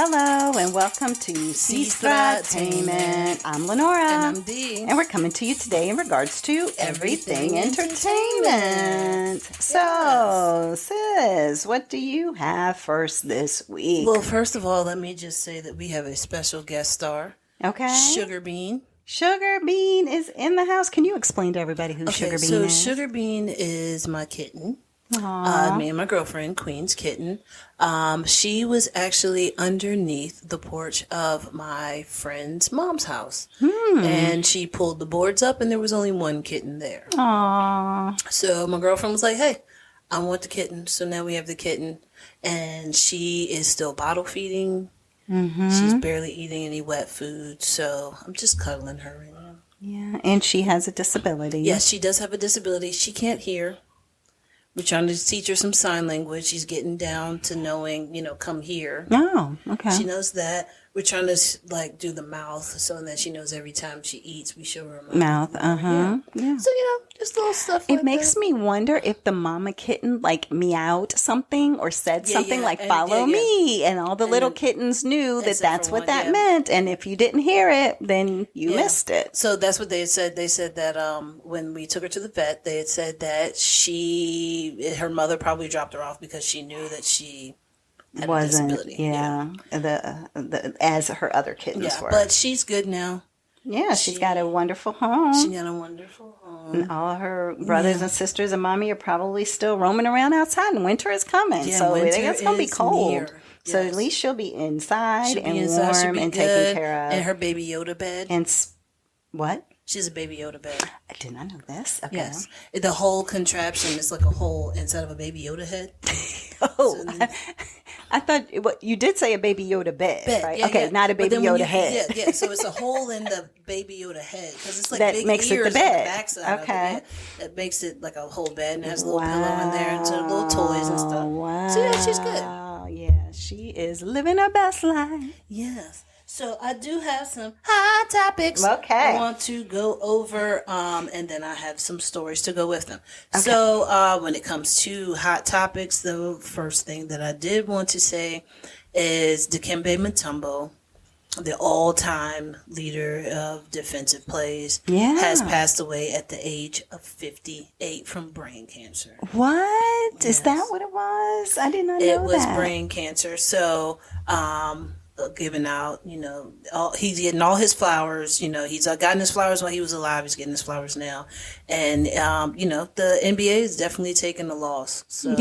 Hello and welcome to Sestra-Tainment. I'm Lenora. And I'm Dee. And we're coming to you today in regards to everything entertainment. So, sis, what do you have first this week? Well, first of all, let me just say that we have a special guest star. Okay. Sugar Bean. Sugar Bean is in the house. Can you explain to everybody who Sugar Bean is? So Sugar Bean is my kitten. Me and my girlfriend, Queen's kitten. She was actually underneath the porch of my friend's mom's house. And she pulled the boards up and there was only one kitten there. Aww. So my girlfriend was like, hey, I want the kitten. So now we have the kitten. And she is still bottle feeding. She's barely eating any wet food. So I'm just cuddling her right now. Yeah, and she has a disability. Yes, she does have a disability. She can't hear. We're trying to teach her some sign language. She's getting down to knowing, come here. Oh, okay. She knows that. We're trying to do the mouth so that she knows every time she eats, we show her a mouth. Yeah. So, just little stuff It like makes that. me wonder if the mama kitten meowed something or said something like and- follow me, and all the little kittens knew that except that's for what one, that meant, and if you didn't hear it, then you Yeah. missed it. So that's what they had said. They said that when we took her to the vet, they had said that her mother probably dropped her off because she knew that she had a disability. As her other kittens were. But she's good now. Yeah, she's got a wonderful home. She got a wonderful home. And all her brothers and sisters and mommy are probably still roaming around outside, and winter is coming. Yeah, so winter it's going to be is cold. near. So Yes. at least she'll be inside She'll be and inside, she'll warm be and good, taken care of. and her baby Yoda bed. And what? She has a baby Yoda bed. I did not know this. Okay. Yes. The whole contraption is like a hole inside of a baby Yoda head. Oh, I thought you did say a baby Yoda bed, right? Yeah, okay, yeah. not a But baby then when Yoda head. Yeah. So it's a hole in the baby Yoda head because it's like That big makes it ears the on bed. the backside. Okay. Of it. Yeah. It makes it like a whole bed and has a little pillow in there and some little toys and stuff. Wow. So yeah, she's good. Yeah, she is living her best life. Yes. So I do have some hot topics Okay. I want to go over, and then I have some stories to go with them. Okay. So when it comes to hot topics, the first thing that I did want to say is Dikembe Mutombo, the all-time leader of defensive plays, has passed away at the age of 58 from brain cancer. What? Yes. Is that what it was? I did not know that. It was brain cancer. So, giving out, he's getting all his flowers. He's gotten his flowers while he was alive. He's getting his flowers now. And, the NBA is definitely taking the loss. So,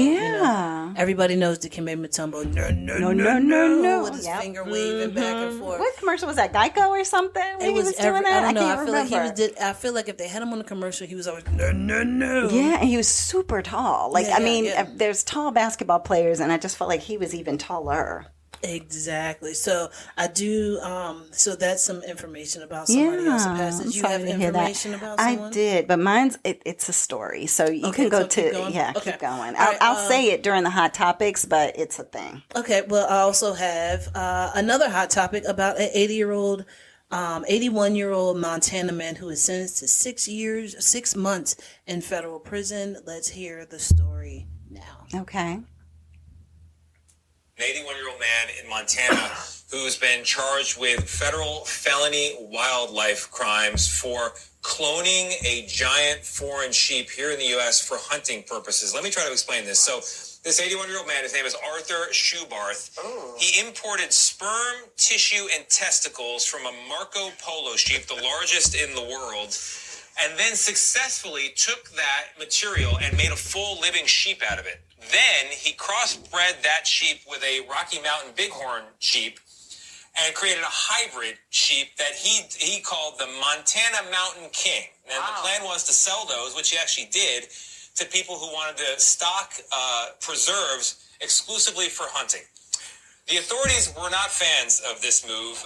everybody knows Dikembe Mutombo. No. With his finger waving back and forth. What commercial was that? Geico or something? It was doing that? I don't know. can't remember. I feel like if they had him on the commercial, he was always no. Yeah, and he was super tall. There's tall basketball players, and I just felt like he was even taller. Exactly. So I do. So that's some information about somebody else that passed. Did you have information about someone? I did, but mine's it's a story. So you can go keep going. Keep going. I'll say it during the hot topics, but it's a thing. Okay. Well, I also have another hot topic about an 81-year-old Montana man who is sentenced to 6 months in federal prison. Let's hear the story now. Okay. An 81-year-old man in Montana who's been charged with federal felony wildlife crimes for cloning a giant foreign sheep here in the U.S. for hunting purposes. Let me try to explain this. So this 81-year-old man, his name is Arthur Schubarth. He imported sperm, tissue, and testicles from a Marco Polo sheep, the largest in the world, and then successfully took that material and made a full living sheep out of it. Then he crossbred that sheep with a Rocky Mountain Bighorn sheep and created a hybrid sheep that he called the Montana Mountain King. And the plan was to sell those, which he actually did, to people who wanted to stock preserves exclusively for hunting. The authorities were not fans of this move,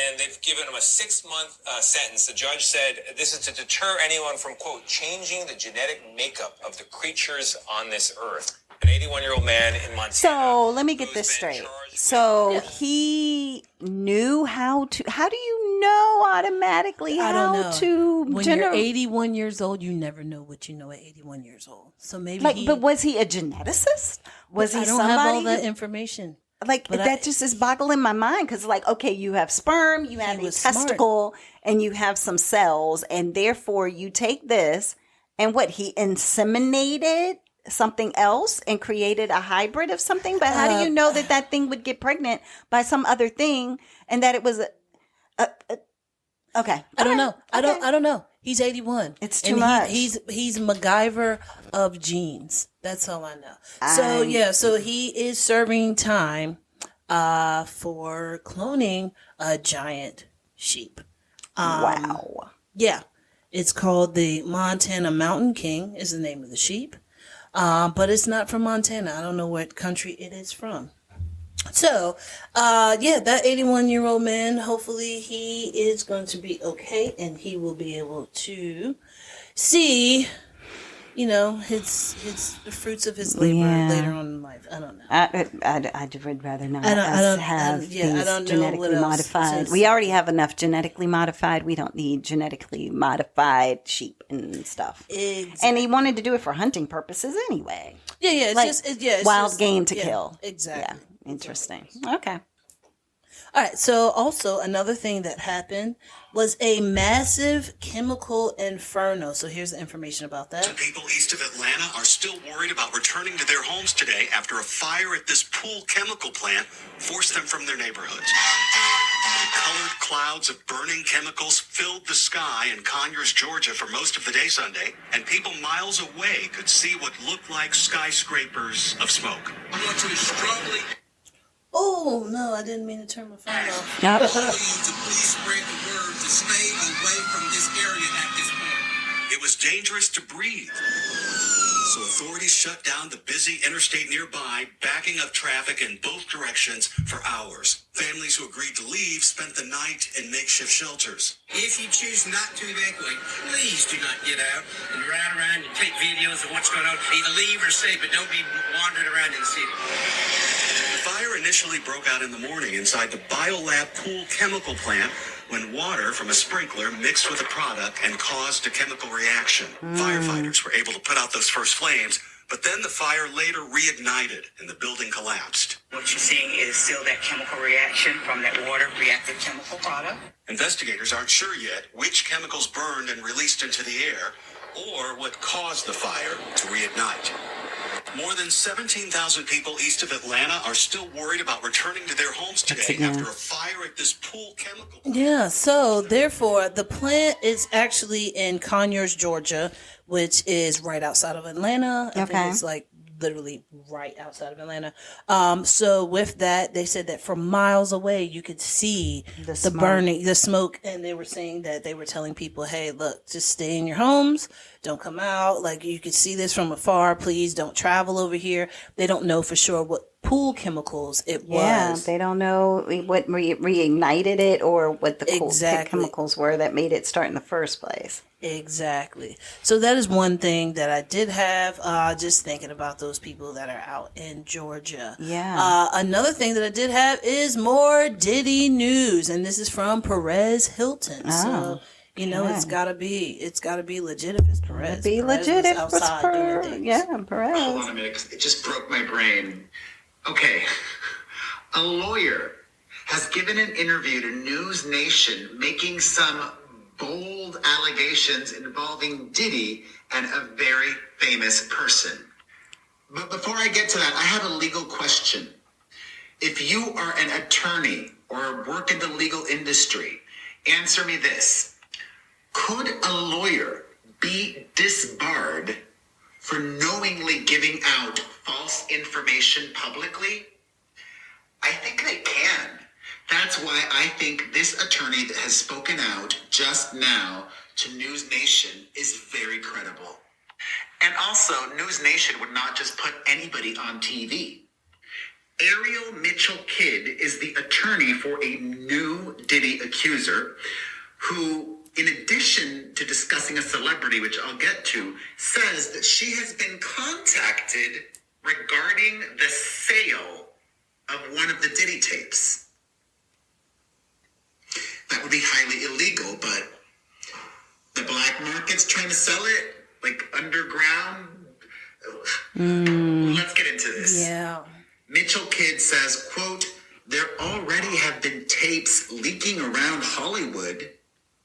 and they've given him a 6-month sentence. The judge said this is to deter anyone from, quote, changing the genetic makeup of the creatures on this earth. An 81-year-old man in Montana. So let me get this straight. So he knew how to. How do you know automatically to? When you're 81 years old, you never know what you know at 81 years old. So maybe. But was he a geneticist? Was he I don't somebody? have all that information. like that just is boggling my mind because, like, okay, you have sperm, you have a testicle, and you have some cells, and therefore you take this and he inseminated something else and created a hybrid of something. But how do you know that thing would get pregnant by some other thing and that it was okay? I don't know. I don't know. He's 81. It's too much. He's MacGyver of genes. That's all I know. So he is serving time for cloning a giant sheep. Wow. Yeah. It's called the Montana Mountain King is the name of the sheep. But it's not from Montana. I don't know what country it is from. So, that 81-year-old man, hopefully he is going to be okay and he will be able to see, the fruits of his labor later on in life. I don't know. I would rather not have these genetically modified. We already have enough genetically modified. We don't need genetically modified sheep and stuff. Exactly. And he wanted to do it for hunting purposes anyway. Yeah, it's wild game to kill. Exactly. Yeah. Interesting. Okay. All right. So also another thing that happened was a massive chemical inferno. So here's the information about that. People east of Atlanta are still worried about returning to their homes today after a fire at this pool chemical plant forced them from their neighborhoods. Colored clouds of burning chemicals filled the sky in Conyers, Georgia for most of the day Sunday, and people miles away could see what looked like skyscrapers of smoke. I want to strongly... Oh, no, I didn't mean to turn my phone off. Yep. Please spread the word to stay away from this area at this point. It was dangerous to breathe. So authorities shut down the busy interstate nearby, backing up traffic in both directions for hours. Families who agreed to leave spent the night in makeshift shelters. If you choose not to evacuate, please do not get out and ride around and take videos of what's going on. Either leave or stay, but don't be wandering around in the city. The fire initially broke out in the morning inside the Biolab pool chemical plant when water from a sprinkler mixed with a product and caused a chemical reaction. Firefighters were able to put out those first flames, but then the fire later reignited and the building collapsed. What you're seeing is still that chemical reaction from that water reactive chemical product. Investigators aren't sure yet which chemicals burned and released into the air or what caused the fire to reignite. More than 17,000 people east of Atlanta are still worried about returning to their homes today after a fire at this pool chemical plant. Yeah, so therefore the plant is actually in Conyers, Georgia, which is right outside of Atlanta. I think it's like literally right outside of Atlanta. So with that, they said that from miles away, you could see the burning, the smoke. And they were saying that they were telling people, hey, look, just stay in your homes. Don't come out. Like, you could see this from afar. Please don't travel over here. They don't know for sure what pool chemicals it was. Yeah, they don't know what reignited it or what the chemicals were that made it start in the first place. Exactly. So that is one thing that I did have, just thinking about those people that are out in Georgia. Yeah. Another thing that I did have is more Diddy news, and this is from Perez Hilton. So, it's gotta be legit if it's Perez. Be legit if it's Perez. Yeah, Perez. Hold on a minute, 'cause it just broke my brain. Okay. A lawyer has given an interview to News Nation making some bold allegations involving Diddy and a very famous person. But before I get to that, I have a legal question. If you are an attorney or work in the legal industry, answer me this. Could a lawyer be disbarred for knowingly giving out false information publicly? I think they can. That's why I think this attorney that has spoken out just now to News Nation is very credible. And also, News Nation would not just put anybody on TV. Ariel Mitchell Kidd is the attorney for a new Diddy accuser who, in addition to discussing a celebrity, which I'll get to, says that she has been contacted regarding the sale of one of the Diddy tapes. That would be highly illegal, but the black market's trying to sell it, like underground. Let's get into this. Yeah. Mitchell Kidd says, quote, there already have been tapes leaking around Hollywood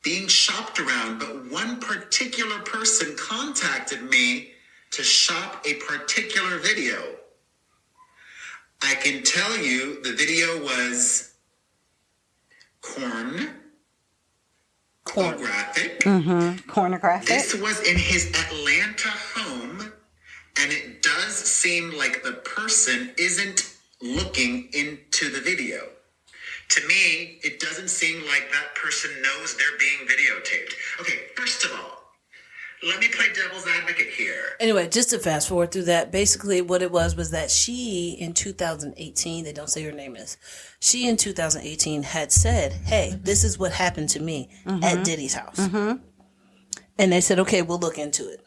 being shopped around, but one particular person contacted me to shop a particular video. I can tell you the video was pornographic. Pornographic. This was in his Atlanta home, and it does seem like the person isn't looking into the video. To me, it doesn't seem like that person knows they're being videotaped. Okay, first of all, let me play devil's advocate here. Anyway, just to fast forward through that, basically what it was that she, in 2018, they don't say her name is, she in 2018 had said, hey, this is what happened to me at Diddy's house. And they said, okay, we'll look into it.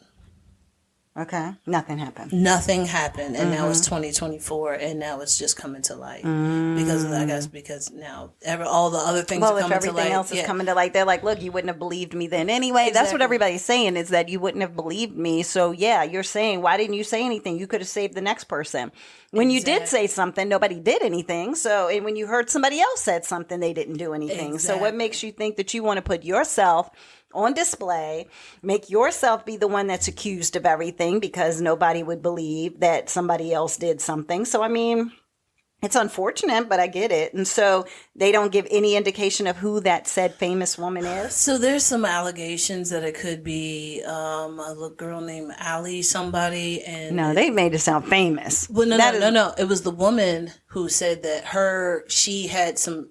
Okay. Nothing happened. Nothing happened. And now it's 2024, and now it's just coming to light. Because of that, I guess, because now all the other things are coming to light. Well, if everything else is coming to light, they're like, look, you wouldn't have believed me then anyway. Exactly. That's what everybody's saying, is that you wouldn't have believed me. So, yeah, you're saying, why didn't you say anything? You could have saved the next person. When you did say something, nobody did anything. So, and when you heard somebody else said something, they didn't do anything. So what makes you think that you want to put yourself on display, make yourself be the one that's accused of everything, because nobody would believe that somebody else did something? So, I mean, it's unfortunate, but I get it. And so they don't give any indication of who that said famous woman is. So there's some allegations that it could be a little girl named Allie somebody. And no, they made it sound famous. Well, no. It was the woman who said that she had some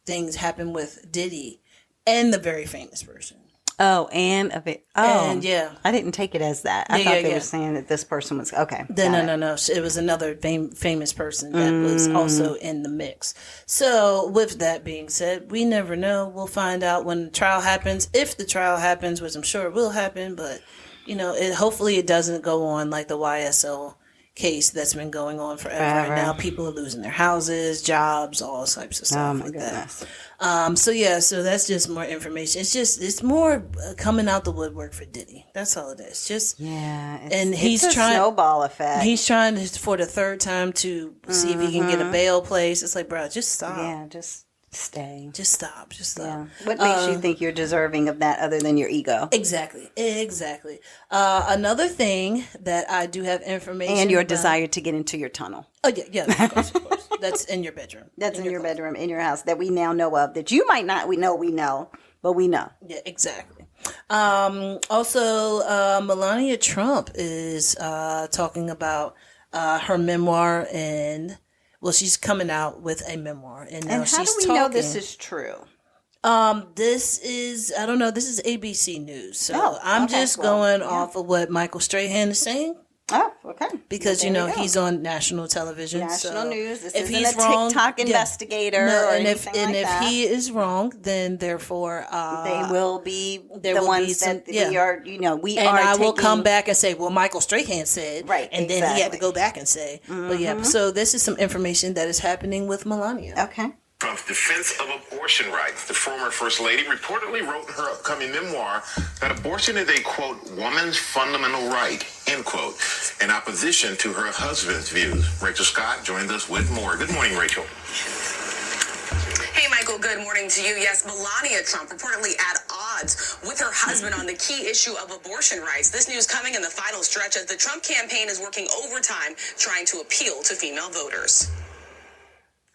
things happen with Diddy and the very famous person. Oh, and a bit. Oh, and yeah. I didn't take it as that. I thought they were saying that this person was okay. No. It was another famous person that was also in the mix. So, with that being said, we never know. We'll find out when the trial happens. If the trial happens, which I'm sure it will happen, but hopefully it doesn't go on like the YSL case that's been going on forever. And now people are losing their houses, jobs, all types of stuff. Oh my goodness. So that's just more information. It's more coming out the woodwork for Diddy. That's all it is. He's trying snowball effect. He's trying for the third time to see if he can get a bail place. It's like, bro, just stop. Yeah, just stay. Just stop. Yeah. What makes you think you're deserving of that other than your ego? Exactly. Another thing that I do have information and your desire to get into your tunnel. Oh yeah, of course. That's in your bedroom. That's in your bedroom, in your house, that we now know of, that you might not. We know, but we know. Yeah, exactly. Also, Melania Trump is talking about her memoir, and she's coming out with a memoir, and now how do we know this is true? This is ABC News, so I'm just going off of what Michael Strahan is saying. Oh, okay. Because, he's on national television. National news. This if isn't he's a wrong, TikTok investigator or anything like that. If he is wrong, then therefore... they will be the ones that we are, I will come back and say, well, Michael Strahan said. Right, and then he had to go back and say. But so this is some information that is happening with Melania. Okay. Trump's defense of abortion rights. The former First Lady reportedly wrote in her upcoming memoir that abortion is a, quote, woman's fundamental right, end quote, in opposition to her husband's views. Rachel Scott joined us with more. Good morning, Rachel. Hey, Michael, good morning to you. Yes, Melania Trump reportedly at odds with her husband on the key issue of abortion rights. This news coming in the final stretch as the Trump campaign is working overtime trying to appeal to female voters.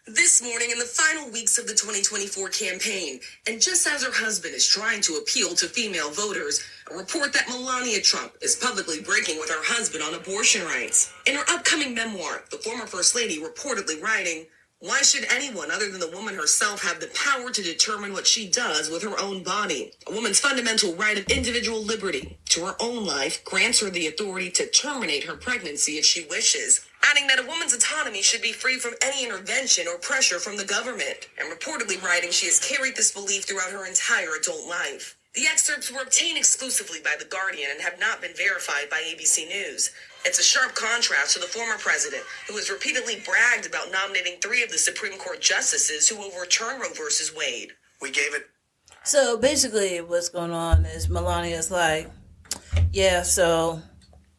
This morning in the final weeks of the 2024 campaign, and just as her husband is trying to appeal to female voters, a report that Melania Trump is publicly breaking with her husband on abortion rights. In her upcoming memoir, the former First Lady reportedly writing, "Why should anyone other than the woman herself have the power to determine what she does with her own body? A woman's fundamental right of individual liberty to her own life grants her the authority to terminate her pregnancy if she wishes." Adding that a woman's autonomy should be free from any intervention or pressure from the government. And reportedly writing she has carried this belief throughout her entire adult life. The excerpts were obtained exclusively by The Guardian and have not been verified by ABC News. It's a sharp contrast to the former president, who has repeatedly bragged about nominating 3 of the Supreme Court justices who overturn Roe versus Wade. We gave it. So basically what's going on is Melania's like,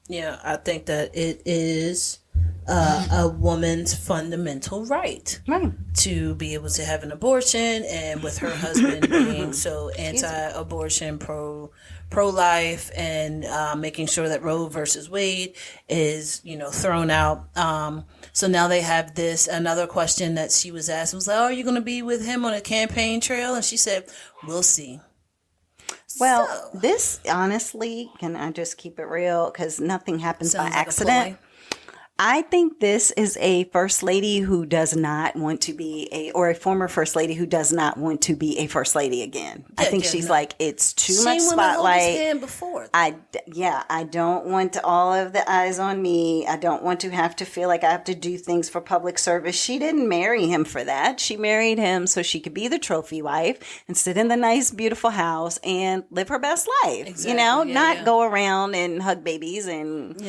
I think that it is a woman's fundamental right to be able to have an abortion, and with her husband being so anti-abortion, pro-life, and making sure that Roe versus Wade is, thrown out. So now they have this, another question that she was asked was like, oh, are you going to be with him on a campaign trail? And she said, we'll see. Well, this, honestly, can I just keep it real? Because nothing happens by accident. I think this is a first lady who does not want to be or a former first lady who does not want to be a first lady again. I think she's like, it's too much spotlight. Before. I don't want all of the eyes on me. I don't want to have to feel like I have to do things for public service. She didn't marry him for that. She married him so she could be the trophy wife and sit in the nice, beautiful house and live her best life. Exactly. Not go around and hug babies and,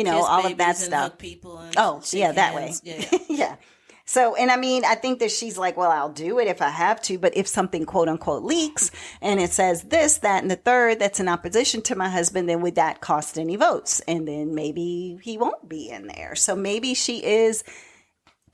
all of that stuff. That way. Yeah. So, and I mean, I think that she's like, well, I'll do it if I have to, but if something quote unquote leaks and it says this, that, and the third, that's in opposition to my husband, then would that cost any votes? And then maybe he won't be in there. So maybe she is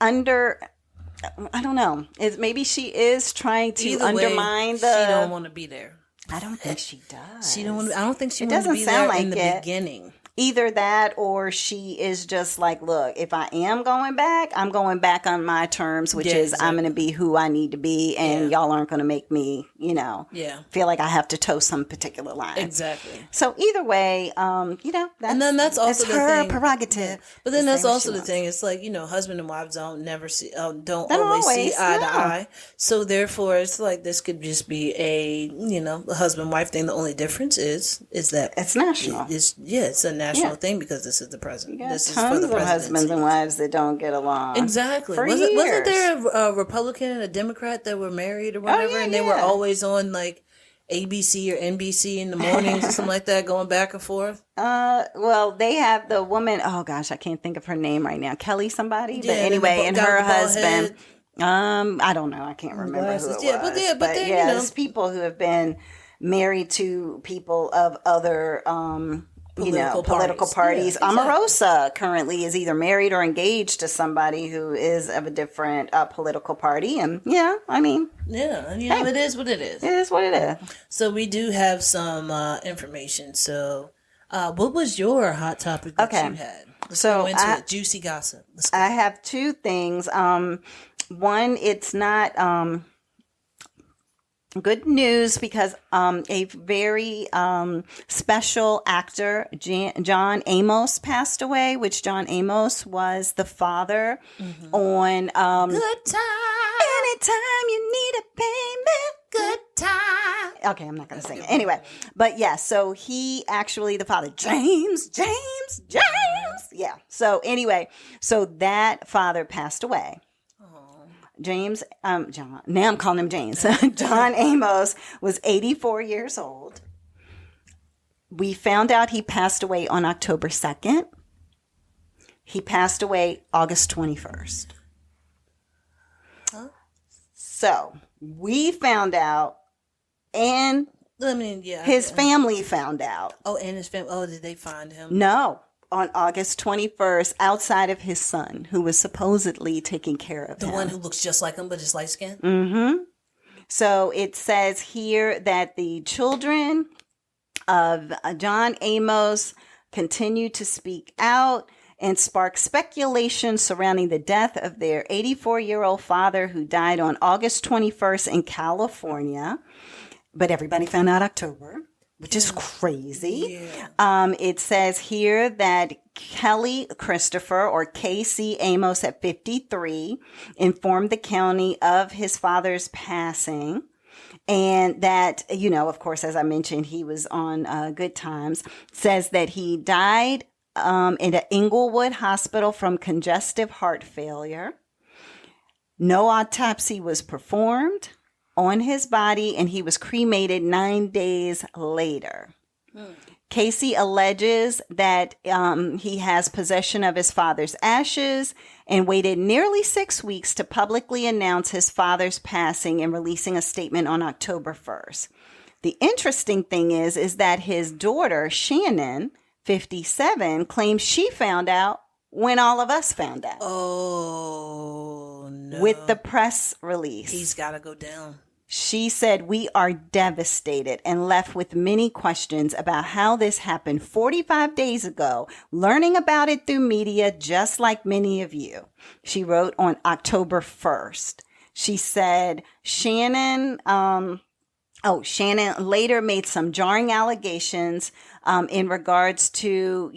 I don't know. Maybe she is trying to undermine she don't want to be there. I don't think she does. I don't think she wants to be there in the beginning. Either that or she is just like, look, if I am going back, I'm going back on my terms, which is I'm going to be who I need to be. And y'all aren't going to make me, feel like I have to toe some particular line. Exactly. So either way, and then that's also her prerogative. Yeah. But then that's also the thing. It's like, husband and wives don't always see eye to eye. So therefore, it's like this could just be a husband-wife thing. The only difference is that it's national. It's a national thing because this is the president. This is for the husbands and wives that don't get along. Exactly. Wasn't there a Republican and a Democrat that were married or whatever, and they were always on like ABC or NBC in the mornings or something like that, going back and forth? Well, they have the woman. Oh gosh, I can't think of her name right now. Kelly somebody. But anyway, and her husband. I don't know. I can't remember who it was. But there's people who have been married to people of other political parties. Yeah, exactly. Omarosa currently is either married or engaged to somebody who is of a different political party. And it is what it is. It is what it is. So we do have some information. So what was your hot topic that you had? Let's go into it. Juicy gossip. I have two things. One, it's not good news because a very special actor, John Amos, passed away, which John Amos was the father on Good Time. Anytime You Need a Payment. Good Time. Okay, I'm not going to sing it. Anyway, but so he actually, the father, James. Yeah. So anyway, so that father passed away. James, John, now I'm calling him James. John Amos was 84 years old. We found out he passed away on October 2nd. He passed away August 21st. Huh? So we found out, and his family found out. Oh, and his family. Oh, did they find him? No. On August 21st, outside of his son, who was supposedly taking care of him. The one who looks just like him, but is light skinned? Mm-hmm. So it says here that the children of John Amos continue to speak out and spark speculation surrounding the death of their 84-year-old father who died on August 21st in California. But everybody found out October, which is crazy. Yeah. It says here that Kelly Christopher, or Casey Amos at 53, informed the county of his father's passing. And that, of course, as I mentioned, he was on Good Times. Says that he died in an Inglewood hospital from congestive heart failure. No autopsy was performed on his body, and he was cremated 9 days later. Casey alleges that he has possession of his father's ashes and waited nearly 6 weeks to publicly announce his father's passing and releasing a statement on October 1st. The interesting thing is that his daughter, Shannon, 57, claims she found out when all of us found out. Oh, no. With the press release. He's got to go down. She said, "We are devastated and left with many questions about how this happened 45 days ago, learning about it through media just like many of you." She wrote on October 1st. She said, Shannon later made some jarring allegations in regards to,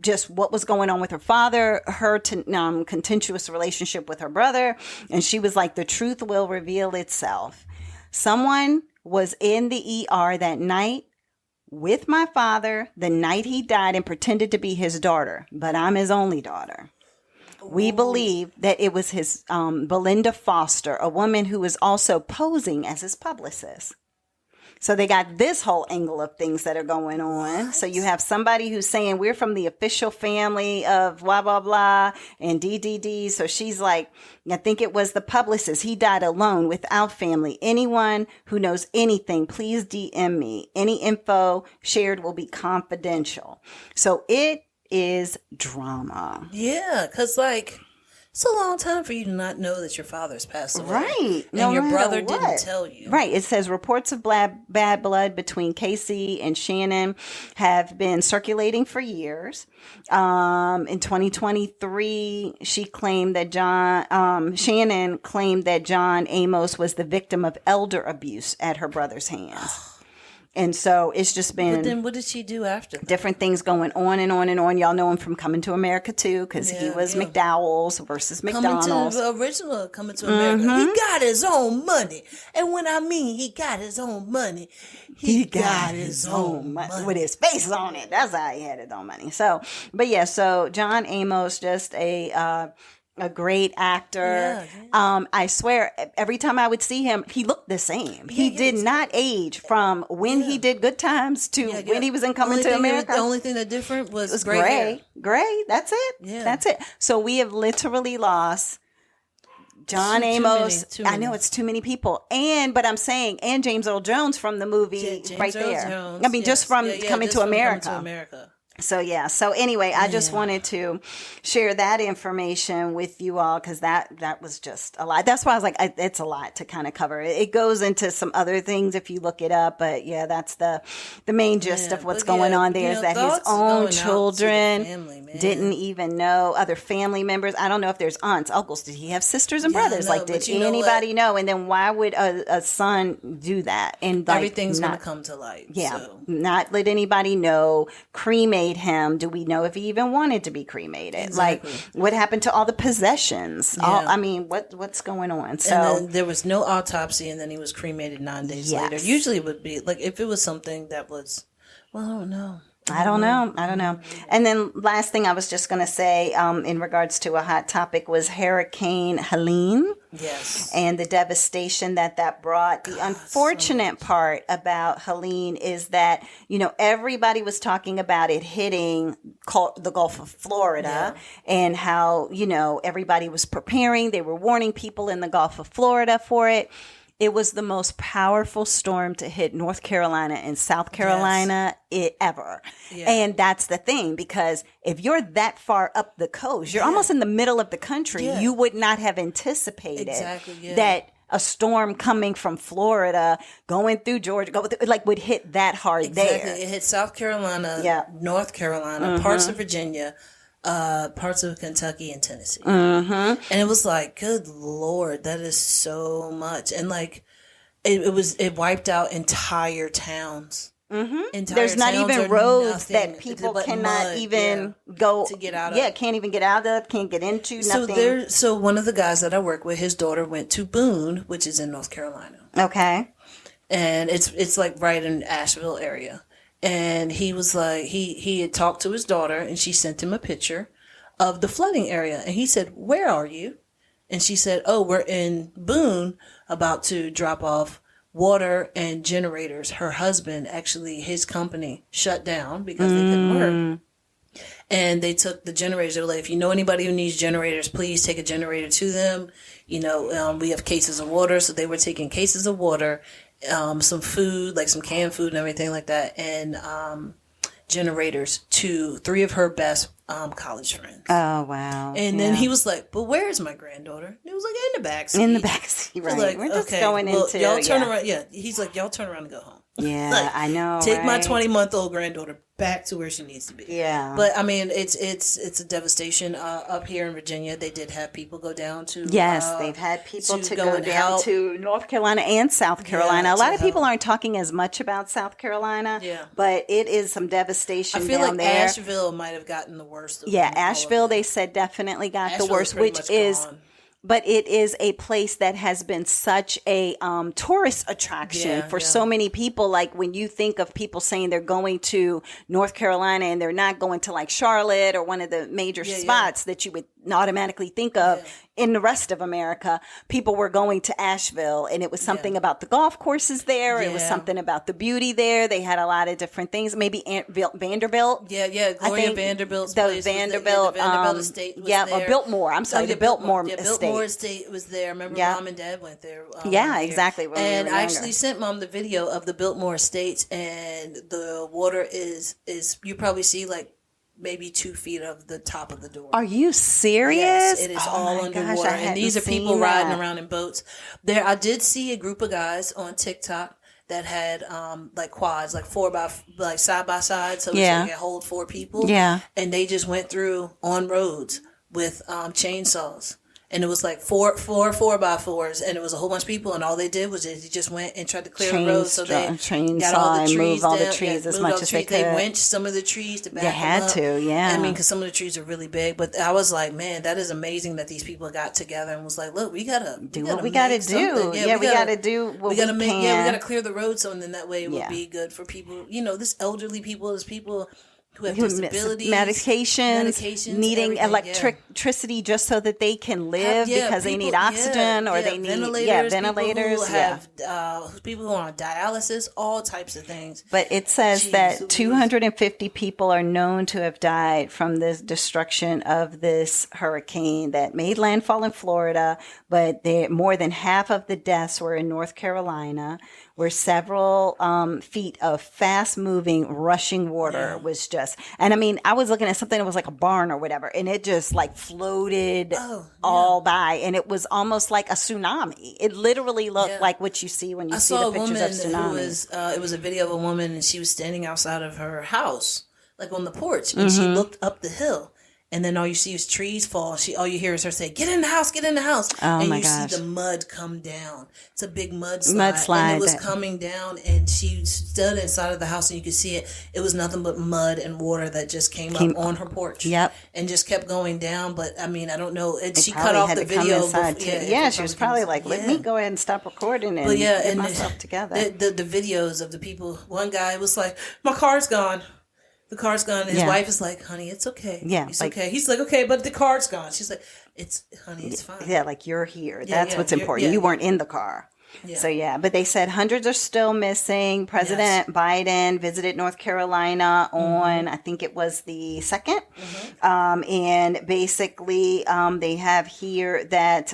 just what was going on with her father, her contentious relationship with her brother. And she was like, the truth will reveal itself. Someone was in the ER that night with my father the night he died and pretended to be his daughter, but I'm his only daughter. We believe that it was his Belinda Foster, a woman who was also posing as his publicist. So they got this whole angle of things that are going on. So you have somebody who's saying we're from the official family of blah, blah, blah, and DDD. So she's like, I think it was the publicist. He died alone without family. Anyone who knows anything, please DM me. Any info shared will be confidential. So it is drama. Yeah, because it's a long time for you to not know that your father's passed away. Right. And your brother didn't tell you. Right. It says reports of bad blood between Casey and Shannon have been circulating for years. In 2023, Shannon claimed that John Amos was the victim of elder abuse at her brother's hands. And so it's just been. But then what did she do after that? Different things going on and on and on. Y'all know him from Coming to America too, because he was McDowell's versus McDonald's. Coming to America. He got his own money. And when I mean he got his own money, he got his own money. With his face on it. That's how he had his own money. So, but yeah, so John Amos, just a great actor. I swear, every time I would see him, he looked the same. He did not age from when he did Good Times to when he was in Coming to America. The only thing that different was gray. Gray. That's it. Yeah. That's it. So we have literally lost John Amos. Too many. I know it's too many people. But I'm saying, and James Earl Jones from the movie right there. Jones, I mean, just from Coming to America. So yeah. So anyway, I just wanted to share that information with you all because that was just a lot. That's why I was like, it's a lot to kind of cover. It goes into some other things if you look it up, but yeah, that's the main gist of what's going on there is that his own children didn't even know, other family members. I don't know if there's aunts, uncles. Did he have sisters and brothers? Did anybody know? And then why would a son do that? And everything's going to come to light. Yeah, so. Not let anybody know. Cremate him. Do we know if he even wanted to be cremated? Exactly. What happened to all the possessions? What's going on? So and then there was no autopsy, and then he was cremated 9 days later. Usually it would be if it was something that was, I don't know. I don't know. And then last thing I was just going to say in regards to a hot topic was Hurricane Helene. Yes. And the devastation that brought. The unfortunate part about Helene is that, everybody was talking about it hitting the Gulf of Florida and how, everybody was preparing. They were warning people in the Gulf of Florida for it. It was the most powerful storm to hit North Carolina and South Carolina ever. Yeah. And that's the thing, because if you're that far up the coast, you're almost in the middle of the country. You would not have anticipated that a storm coming from Florida, going through Georgia, would hit that hard there. It hit South Carolina, North Carolina, parts of Virginia, parts of Kentucky and Tennessee. And it was like, good Lord, that is so much. And it wiped out entire towns. There's not even roads that people cannot even go to get out of. Can't even get out of, can't get into, nothing. So one of the guys that I work with, his daughter went to Boone, which is in North Carolina. Okay. And it's right in Asheville area. And he was like, he had talked to his daughter, and she sent him a picture of the flooding area. And he said, "Where are you?" And she said, "Oh, we're in Boone, about to drop off water and generators." Her husband, actually, his company shut down because they couldn't work. And they took the generators. They were like, if you know anybody who needs generators, please take a generator to them. We have cases of water. So they were taking cases of water, some food, some canned food and everything like that. And generators to 3 of her best college friends. Oh, wow. And then he was like, but where is my granddaughter? And it was like, in the backseat. In the backseat, right. Like, we're just going into... y'all turn around. Yeah, he's like, y'all turn around and go home. Yeah, like, I know, take my right? 20-month-old granddaughter back to where she needs to be. Yeah. But, I mean, it's a devastation. Up here in Virginia, they did have people go down to... Yes, they've had people to go down help. to North Carolina and South Carolina. Yeah, a lot of people help. aren't talking as much about South Carolina, Yeah. but it is some devastation I feel down like there. Asheville might have gotten the worst of Yeah, all of Asheville, it. they said definitely got Asheville the worst, pretty which much is... gone. But it is a place that has been such a tourist attraction for so many people. Like when you think of people saying they're going to North Carolina and they're not going to like Charlotte or one of the major spots that you would automatically think of in the rest of America, people were going to Asheville, and it was something about the golf courses there. It was something about the beauty there. They had a lot of different things. Maybe Vanderbilt. Yeah. Gloria Vanderbilt's place. Vanderbilt. The Vanderbilt estate was there. or Biltmore. I'm sorry, the Biltmore estate. Biltmore estate was there. Remember, Mom and Dad went there. Exactly. When and we were I younger. actually sent Mom the video of the Biltmore estates, and the water is you probably see like maybe 2 feet of the top of the door. Are you serious? Yes, it is Oh all my underwater. gosh, I And these are hadn't people seen riding that. around in boats. There, I did see a group of guys on TikTok that had like quads, like side by side, so it's like it hold 4 people. Yeah. And they just went through on roads with chainsaws. And it was like four by fours, and it was a whole bunch of people, and all they did was they just went and tried to clear the road, so they got all the trees move all the down, trees as moved much all the as they trees. could. They winched some of the trees to back They them had up. to, yeah. I mean, because some of the trees are really big, but I was like, man, that is amazing that these people got together and was like, look, we gotta do what we gotta do. Yeah, we gotta do what we can. Yeah, we gotta clear the road, so and then that way it would be good for people. You know, this elderly people, there's people who have disabilities, medications needing electricity just so that they can live because they need oxygen or they need ventilators. People who are on dialysis, all types of things. But it says that 250 people are known to have died from the destruction of this hurricane that made landfall in Florida, but more than half of the deaths were in North Carolina, where several feet of fast-moving, rushing water was just... And I mean, I was looking at something that was like a barn or whatever, and it just like floated all by, and it was almost like a tsunami. It literally looked like what you see when you see the pictures of tsunamis. It was a video of a woman, and she was standing outside of her house, like on the porch, and she looked up the hill. And then all you see is trees fall. All you hear is her say, "Get in the house, get in the house." And you see the mud come down. It's a big mudslide. And it was coming down, and she stood inside of the house, and you could see it. It was nothing but mud and water that just came up on her porch. And just kept going down. But I mean, I don't know. She cut off the video. She was probably like, "Let me go ahead and stop recording and get myself together." The videos of the people. One guy was like, "My car's gone. The car's gone." His wife is like, "Honey, it's okay. It's okay." He's like, "Okay, but the car's gone." She's like, "Honey, it's fine." Yeah, like you're here. That's what's important. You weren't in the car. Yeah. So, but they said hundreds are still missing. President Biden visited North Carolina on, I think it was the 2nd. And basically, they have here that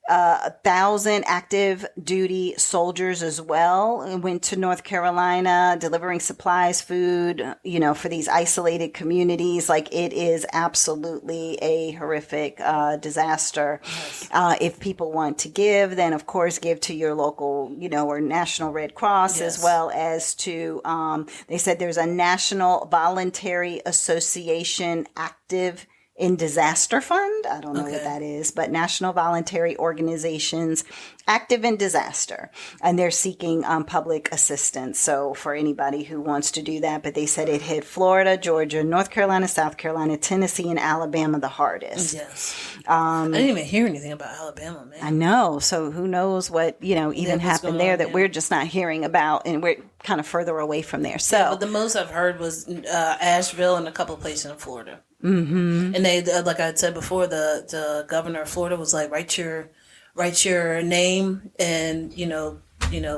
1,000 active duty soldiers as well went to North Carolina delivering supplies, food, for these isolated communities. Like, it is absolutely a horrific disaster. If people want to give, then of course give to your local, or National Red Cross, as well as to, they said there's a National Voluntary Association active in disaster fund. I don't know what that is, but National Voluntary Organizations active in disaster, and they're seeking public assistance. So for anybody who wants to do that, but they said it hit Florida, Georgia, North Carolina, South Carolina, Tennessee, and Alabama the hardest. I didn't even hear anything about Alabama, man. I know. So who knows what, even happened there that we're just not hearing about, and we're kind of further away from there. So, but the most I've heard was Asheville and a couple of places in Florida. And they, like I said before, the governor of Florida was like, write your name and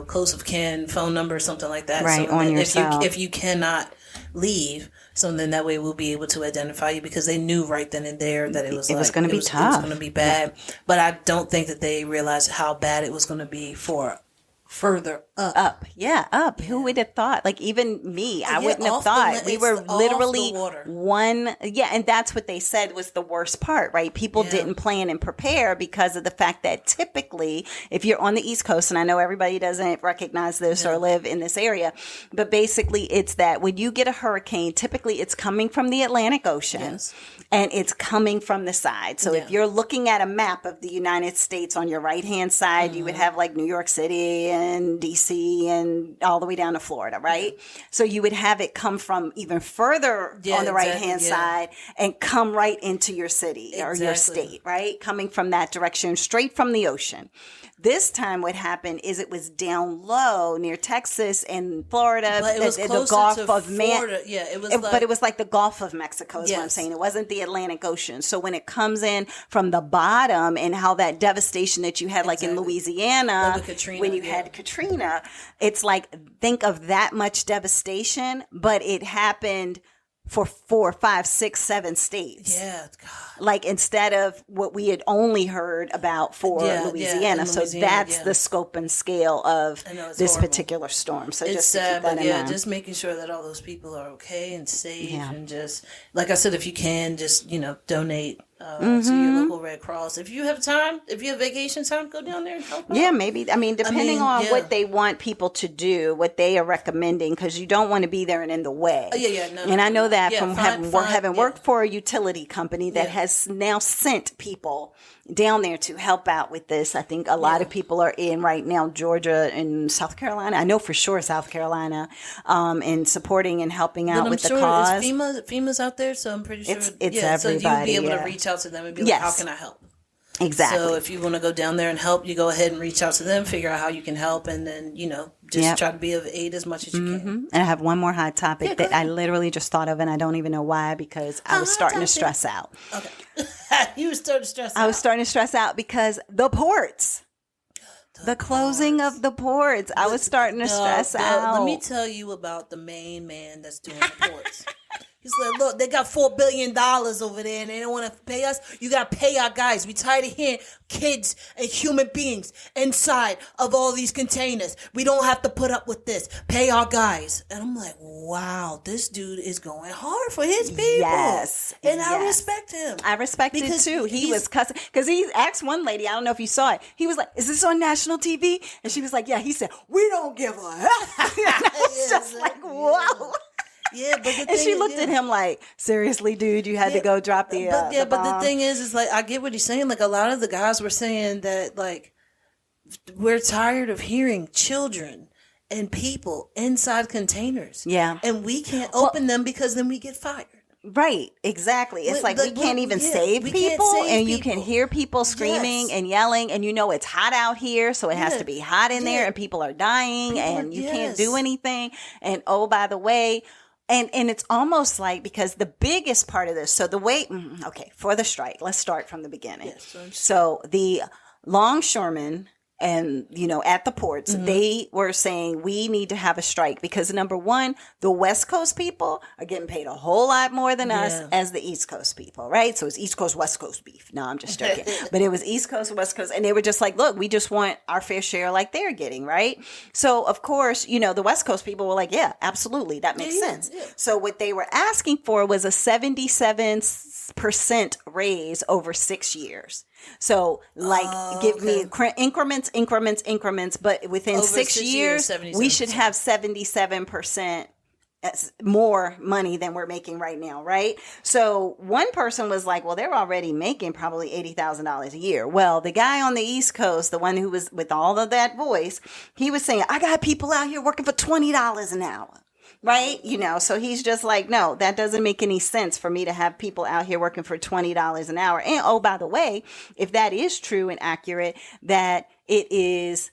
close of kin, phone number, something like that. Right, so on that yourself. if you cannot leave, so then that way we'll be able to identify you, because they knew right then and there that it was going to be tough. It was going to be bad. But I don't think that they realized how bad it was going to be for further up. Up. Yeah, up. Who would have thought? Like, even me, I Yeah, wouldn't have off the thought. la- We it's were off the literally water. one. Yeah, and that's what they said was the worst part, right? People Yeah. didn't plan and prepare because of the fact that typically, if you're on the East Coast, and I know everybody doesn't recognize this or live in this area, but basically it's that when you get a hurricane, typically it's coming from the Atlantic Ocean. Yes. And it's coming from the side. So if you're looking at a map of the United States on your right-hand side, you would have like New York City and DC and all the way down to Florida, right? So you would have it come from even further on the right-hand side and come right into your city or your state, right? Coming from that direction, straight from the ocean. This time what happened is it was down low near Texas and Florida, But it was the closer Gulf to of Florida. Yeah, it was but it was like the Gulf of Mexico is what I'm Yes. saying. It wasn't the Atlantic Ocean. So when it comes in from the bottom and how that devastation that you had like in Louisiana Like with Katrina, when you had Katrina, it's like think of that much devastation, but it happened for 4, 5, 6, 7 states. Yeah, God. Like instead of what we had only heard about for Louisiana. in So Louisiana, that's the scope and scale of I know, it's this horrible. particular storm. So It's just to sad, keep that but in mind. just making sure that all those people are okay and safe, Yeah. and just like I said, if you can, just donate to Mm-hmm. your local Red Cross. If you have time, if you have vacation time, go down there and help. Yeah, out. maybe. I mean, depending on what they want people to do, what they are recommending, because you don't want to be there and in the way. Oh, yeah. No, And I know that yeah, from fine, having worked for a utility company that has now sent people down there to help out with this. I think a lot of people are in right now, Georgia and South Carolina. I know for sure South Carolina, and supporting and helping out But with I'm sure the cause. FEMA's out there, so I'm pretty sure It's so you'll everybody, be able yeah. to reach out to them and be like, how can I help? Exactly. So if you want to go down there and help, you go ahead and reach out to them, figure out how you can help, and then, just try to be of aid as much as you can. And I have one more hot topic that I literally just thought of, and I don't even know why, because I was starting to stress out. Okay. You were starting to stress out. I was starting to stress out because the ports. The closing of the ports. I was starting to stress out. Let me tell you about the main man that's doing the ports. He's like, look, they got $4 billion over there and they don't want to pay us. You got to pay our guys. We tired of hearing kids and human beings inside of all these containers. We don't have to put up with this. Pay our guys. And I'm like, wow, this dude is going hard for his people. Yes. And I respect him. I respect it Because too. He was cussing because he asked one lady, I don't know if you saw it. He was like, "Is this on national TV?" And she was like, "Yeah." He said, "We don't give a F." And I was just like, "Whoa." Yeah, but the thing And she is, looked at him like, "Seriously, dude, you had to go drop the but the but the bomb." thing is like, I get what he's saying. Like, a lot of the guys were saying that, like, we're tired of hearing children and people inside containers. Yeah. And we can't open them because then we get fired. Right, exactly. It's like we can't even save we can't people, save and you can people. hear people screaming and yelling, and it's hot out here, so it has to be hot in there, and people are dying, and you can't do anything. And oh, by the way, and it's almost like, because the biggest part of this, so the way, for the strike, let's start from the beginning. So the longshoremen and, at the ports, they were saying we need to have a strike because, number one, the West Coast people are getting paid a whole lot more than us as the East Coast people, right? So it's East Coast, West Coast beef. No, I'm just joking. But it was East Coast, West Coast. And they were just like, look, we just want our fair share like they're getting, right? So, of course, the West Coast people were like, yeah, absolutely. That makes sense. Yeah. So what they were asking for was a 77% raise over 6 years. So, give me increments, but within Over 6 years, we should have 77% more money than we're making right now, right? So one person was like, well, they're already making probably $80,000 a year. Well, the guy on the East Coast, the one who was with all of that voice, he was saying, I got people out here working for $20 an hour. Right? So he's just like, no, that doesn't make any sense for me to have people out here working for $20 an hour. And oh, by the way, if that is true and accurate, that it is,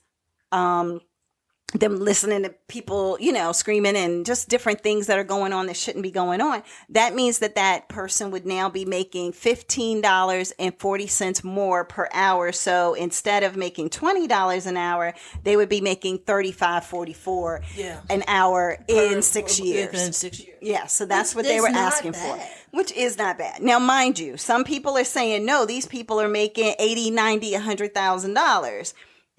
them listening to people, screaming and just different things that are going on that shouldn't be going on. That means that person would now be making $15.40 more per hour. So instead of making $20 an hour, they would be making $35.44 an hour in 6 years. In 6 years. Yeah, so that's what they were asking for, which is not bad. Now, mind you, some people are saying, no, these people are making $80, $90, $100,000.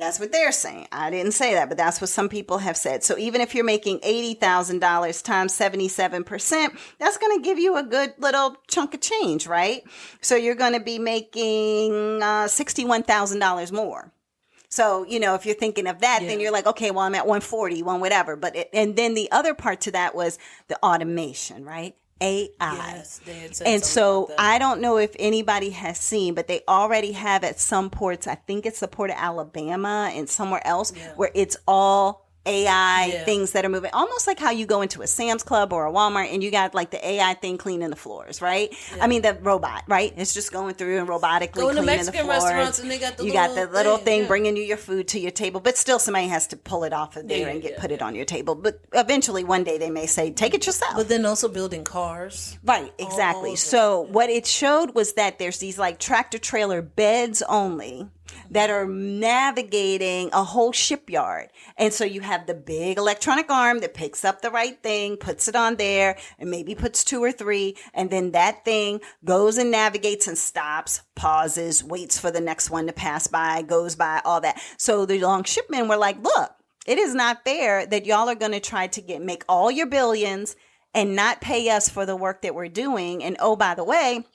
That's what they're saying. I didn't say that, but that's what some people have said. So even if you're making $80,000 times 77%, that's going to give you a good little chunk of change, right? So you're going to be making $61,000 more. So, if you're thinking of that, then you're like, okay, well, I'm at 140, whatever. And then the other part to that was the automation, right? AI. Yes, they had said and so about that. I don't know if anybody has seen, but they already have at some ports, I think it's the port of Alabama and somewhere else, where it's all AI things that are moving, almost like how you go into a Sam's Club or a Walmart and you got like the AI thing cleaning the floors, right? I mean, the robot, right? It's just going through and robotically cleaning the floors. Restaurants and they got the little thing bringing you your food to your table, but still somebody has to pull it off of there and put it on your table. But eventually one day they may say, take it yourself. But then also building cars. Right, exactly. So what it showed was that there's these like tractor trailer beds only that are navigating a whole shipyard. And so you have the big electronic arm that picks up the right thing, puts it on there, and maybe puts 2 or 3. And then that thing goes and navigates and stops, pauses, waits for the next one to pass by, goes by, all that. So the longshoremen were like, look, it is not fair that y'all are going to try to make all your billions and not pay us for the work that we're doing. And oh, by the way,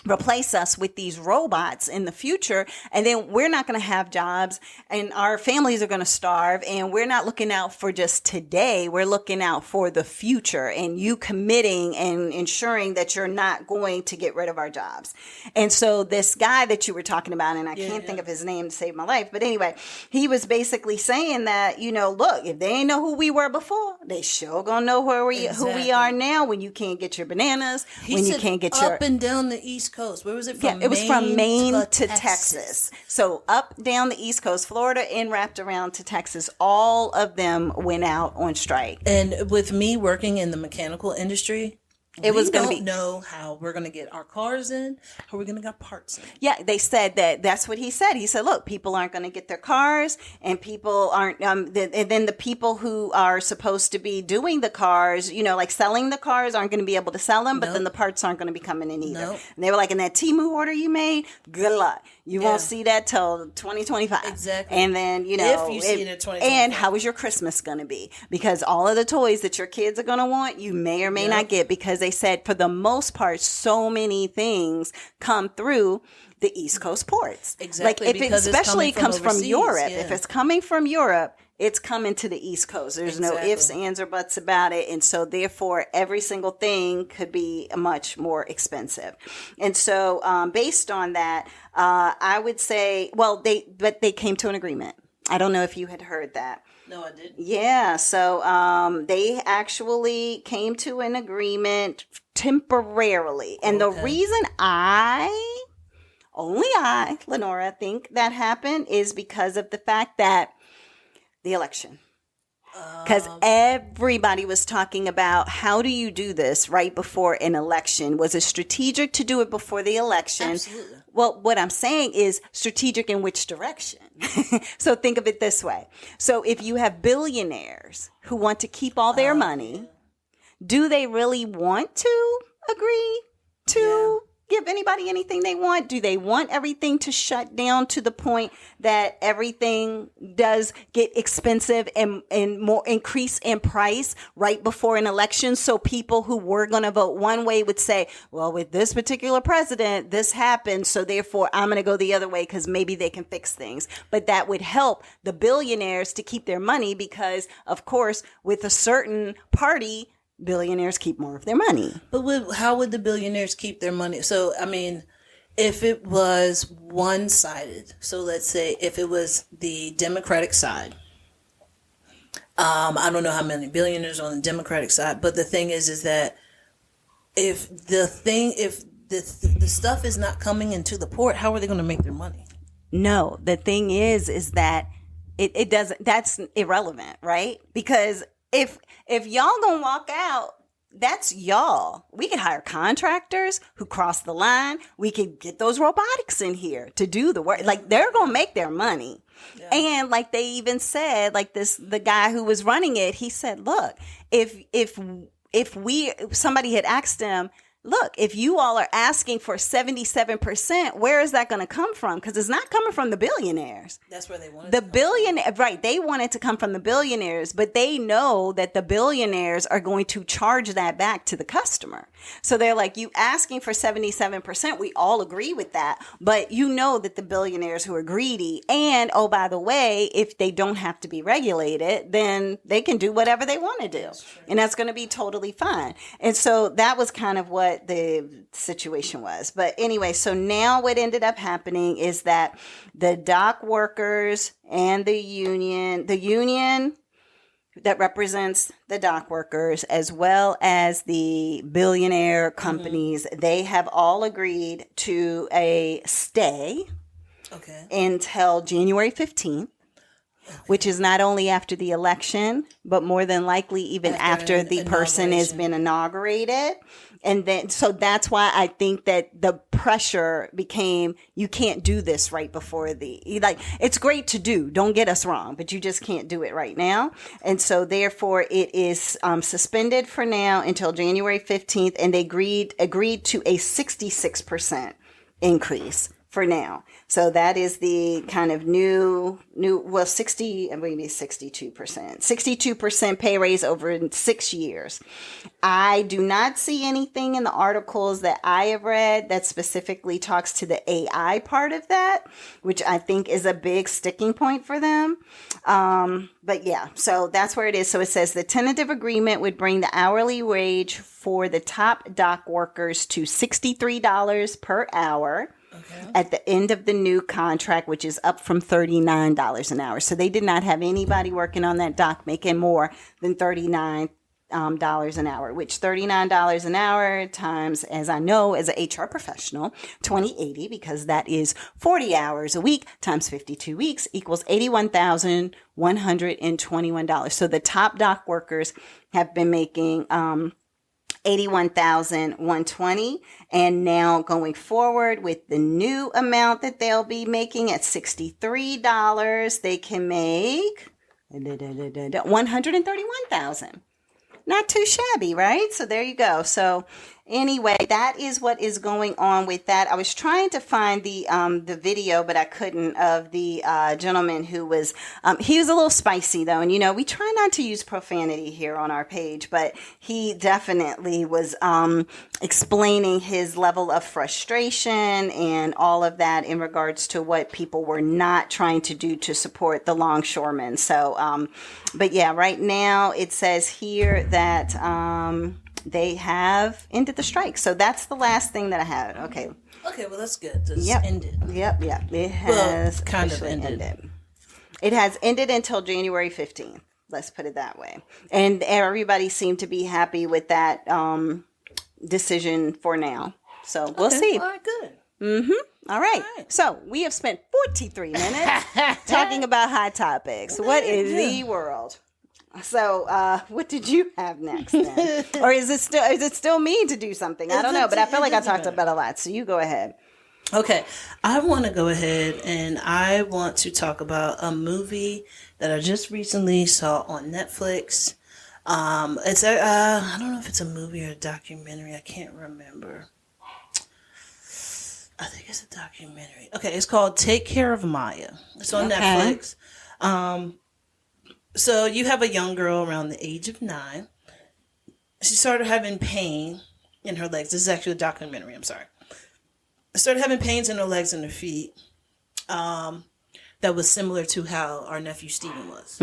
replace us with these robots in the future, and then we're not going to have jobs and our families are going to starve, and we're not looking out for just today, we're looking out for the future, and you committing and ensuring that you're not going to get rid of our jobs. And so this guy that you were talking about, and I can't think of his name to save my life, but anyway, he was basically saying that, look, if they ain't know who we were before, they sure gonna know who we are now, when you can't get your bananas, when you can't get your up and down the East Coast. Where was it from? It was from Maine to Texas. So up, down the East Coast, Florida, and wrapped around to Texas, all of them went out on strike. And with me working in the mechanical industry, we don't know how we're going to get our cars in, how we're going to get parts in. Yeah, they said that's what he said. He said, look, people aren't going to get their cars, and people aren't, and then the people who are supposed to be doing the cars, like selling the cars, aren't going to be able to sell them, but then the parts aren't going to be coming in either. And they were like, in that Temu order you made, good luck. You won't see that till 2025. Exactly. And then, if you see it in 2025. And how is your Christmas going to be? Because all of the toys that your kids are going to want, you may or may not get, because they said for the most part, so many things come through the East Coast ports. Exactly. Like if it especially comes from Europe, yeah. if it's coming from Europe, it's coming to the East Coast. There's no ifs, ands, or buts about it. And so therefore, every single thing could be much more expensive. And so based on that, I would say, they came to an agreement. I don't know if you had heard that. No, I didn't. Yeah. So they actually came to an agreement temporarily. And the reason only I, Lenora, think that happened is because of the fact that the election. Because everybody was talking about, how do you do this right before an election? Was it strategic to do it before the election? Absolutely. Well, what I'm saying is strategic in which direction? So think of it this way. So if you have billionaires who want to keep all their money, do they really want to agree to give anybody anything they want? Do they want everything to shut down to the point that everything does get expensive and more increase in price right before an election? So people who were going to vote one way would say, well, with this particular president, this happened, so therefore I'm going to go the other way because maybe they can fix things. But that would help the billionaires to keep their money because, of course, with a certain party, billionaires keep more of their money. But how would the billionaires keep their money? So, I mean, if it was one-sided, so let's say if it was the Democratic side, I don't know how many billionaires on the Democratic side, but the thing is that if the stuff is not coming into the port, how are they going to make their money? No, the thing is that it doesn't, that's irrelevant, right? Because if y'all gonna walk out, that's y'all. We could hire contractors who cross the line. We could get those robotics in here to do the work. Like, they're gonna make their money. Yeah. And like they even said, like the guy who was running it, he said, look, if somebody had asked him, look, if you all are asking for 77%, where is that going to come from? Because it's not coming from the billionaires. That's where they wanted the billionaire, right? They want it to come from the billionaires, but they know that the billionaires are going to charge that back to the customer. So they're like, you asking for 77%. We all agree with that, but you know that the billionaires who are greedy, and oh, by the way, if they don't have to be regulated, then they can do whatever they want to do. And that's going to be totally fine. And so that was kind of what the situation was. But anyway, so now what ended up happening is that the dock workers and the union that represents the dock workers, as well as the billionaire companies, they have all agreed to a stay until January 15th. Which is not only after the election, but more than likely even after the person has been inaugurated. And then, so that's why I think that the pressure became, you can't do this right before it's great to do, don't get us wrong, but you just can't do it right now. And so therefore it is suspended for now until January 15th. And they agreed to a 66% increase for now. So that is the kind of new, 62% pay raise over 6 years. I do not see anything in the articles that I have read that specifically talks to the AI part of that, which I think is a big sticking point for them. But yeah, so that's where it is. So it says the tentative agreement would bring the hourly wage for the top dock workers to $63 per hour. At the end of the new contract, which is up from $39 an hour. So they did not have anybody working on that dock making more than $39 an hour, which $39 an hour times, as I know as an HR professional, 2080, because that is 40 hours a week times 52 weeks equals $81,121. So the top dock workers have been making $81,120, and now going forward with the new amount that they'll be making at $63, they can make $131,000. Not too shabby, right? So there you go. So anyway, that is what is going on with that. I was trying to find the video, but I couldn't, of the gentleman who was, he was a little spicy though. And, we try not to use profanity here on our page, but he definitely was explaining his level of frustration and all of that in regards to what people were not trying to do to support the longshoremen. So, but yeah, right now it says here that they have ended the strike. So that's the last thing that I had. Okay. Okay, well, that's good. It's ended. Yep. It has kind of ended. It has ended until January 15th. Let's put it that way. And everybody seemed to be happy with that decision for now. So we'll see. All right, good. All right. So we have spent 43 minutes talking about hot topics. What is the world? So, what did you have next then? Or is it still me to do something? I don't know, but I feel like I talked about a lot. So you go ahead. Okay. I want to go ahead and I want to talk about a movie that I just recently saw on Netflix. It's I don't know if it's a movie or a documentary. I can't remember. I think it's a documentary. Okay. It's called Take Care of Maya. It's on Netflix. So you have a young girl around the age of 9. She started having pain in her legs. This is actually a documentary. I'm sorry. Started having pains in her legs and her feet. That was similar to how our nephew Steven was.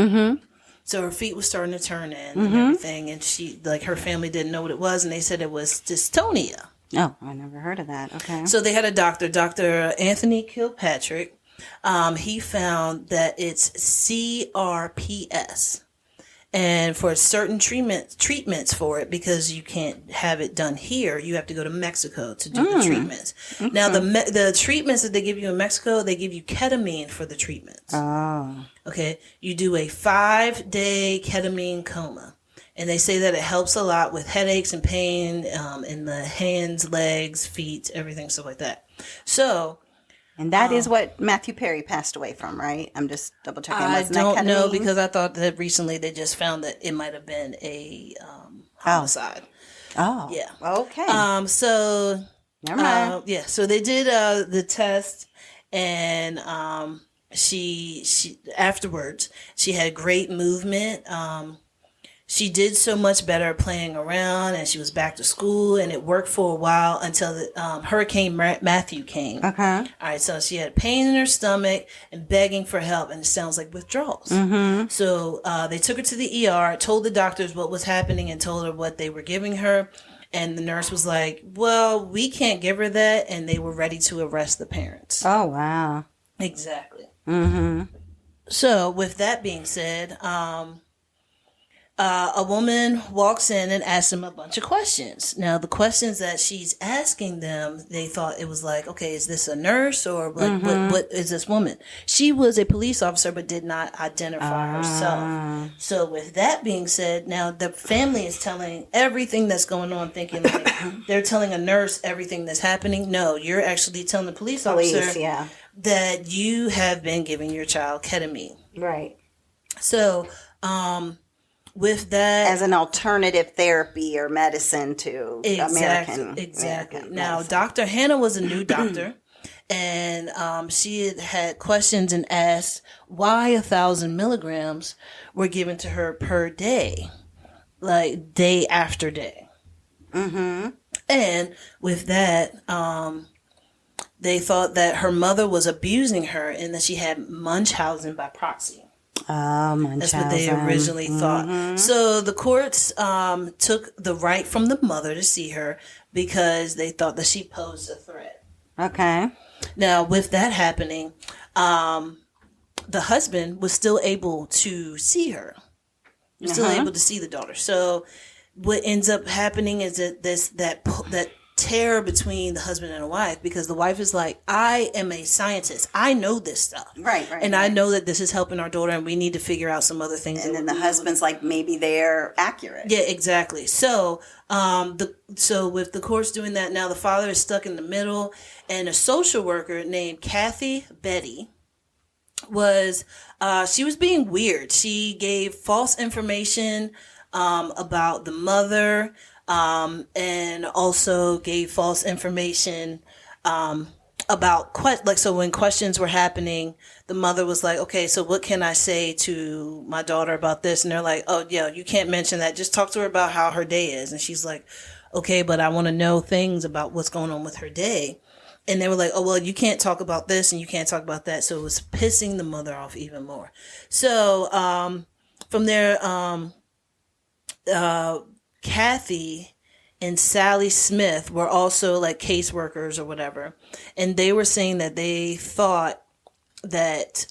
So her feet was starting to turn in and everything. And she, her family didn't know what it was. And they said it was dystonia. Oh, I never heard of that. Okay. So they had a doctor, Dr. Anthony Kilpatrick. He found that it's CRPS, and for certain treatments for it, because you can't have it done here, you have to go to Mexico to do the treatments. Now, the treatments that they give you in Mexico, they give you ketamine for the treatments. Oh. Okay. You do a 5-day ketamine coma. And they say that it helps a lot with headaches and pain in the hands, legs, feet, everything, stuff like that. So... And that is what Matthew Perry passed away from, right? I'm just double checking. I don't know, because I thought that recently they just found that it might have been a homicide. Oh, Yeah. okay. So Never mind. yeah, so they did the test, and she afterwards she had great movement. She did so much better playing around, and she was back to school, and it worked for a while until the Hurricane Matthew came. Okay. All right, so she had pain in her stomach and begging for help, and it sounds like withdrawals. So they took her to the ER, told the doctors what was happening, and told her what they were giving her. And the nurse was like, well, we can't give her that. And they were ready to arrest the parents. Oh, wow. Exactly. Mm-hmm. So with that being said, a woman walks in and asks them a bunch of questions. Now, the questions that she's asking them, they thought it was like, okay, is this a nurse or like, what is this woman? She was a police officer, but did not identify herself. So with that being said, now the family is telling everything that's going on, thinking like they're telling a nurse everything that's happening. No, you're actually telling the police officer that you have been giving your child ketamine. Right. So, with that, as an alternative therapy or medicine to American. Now, medicine. Dr. Hannah was a new doctor, and she had questions and asked why 1,000 milligrams were given to her per day, like day after day. Mm-hmm. And with that, they thought that her mother was abusing her and that she had Munchausen by proxy. Munchausen. That's what they originally thought. So the courts took the right from the mother to see her because they thought that she posed a threat. Okay. Now, with that happening, the husband was still able to see her. He was still able to see the daughter. So what ends up happening is that that tear between the husband and the wife, because the wife is like, I am a scientist. I know this stuff. Right. And I know that this is helping our daughter and we need to figure out some other things. And then the husband's like, maybe they're accurate. Yeah, exactly. So, so with the courts doing that, now the father is stuck in the middle, and a social worker named Kathy Betty was, she was being weird. She gave false information, about the mother, and also gave false information about so when questions were happening, the mother was like, okay, so what can I say to my daughter about this? And they're like, oh yeah, you can't mention that. Just talk to her about how her day is. And she's like, okay, but I want to know things about what's going on with her day. And they were like, oh, well, you can't talk about this and you can't talk about that. So it was pissing the mother off even more. So from there, Kathy and Sally Smith were also like caseworkers or whatever. And they were saying that they thought that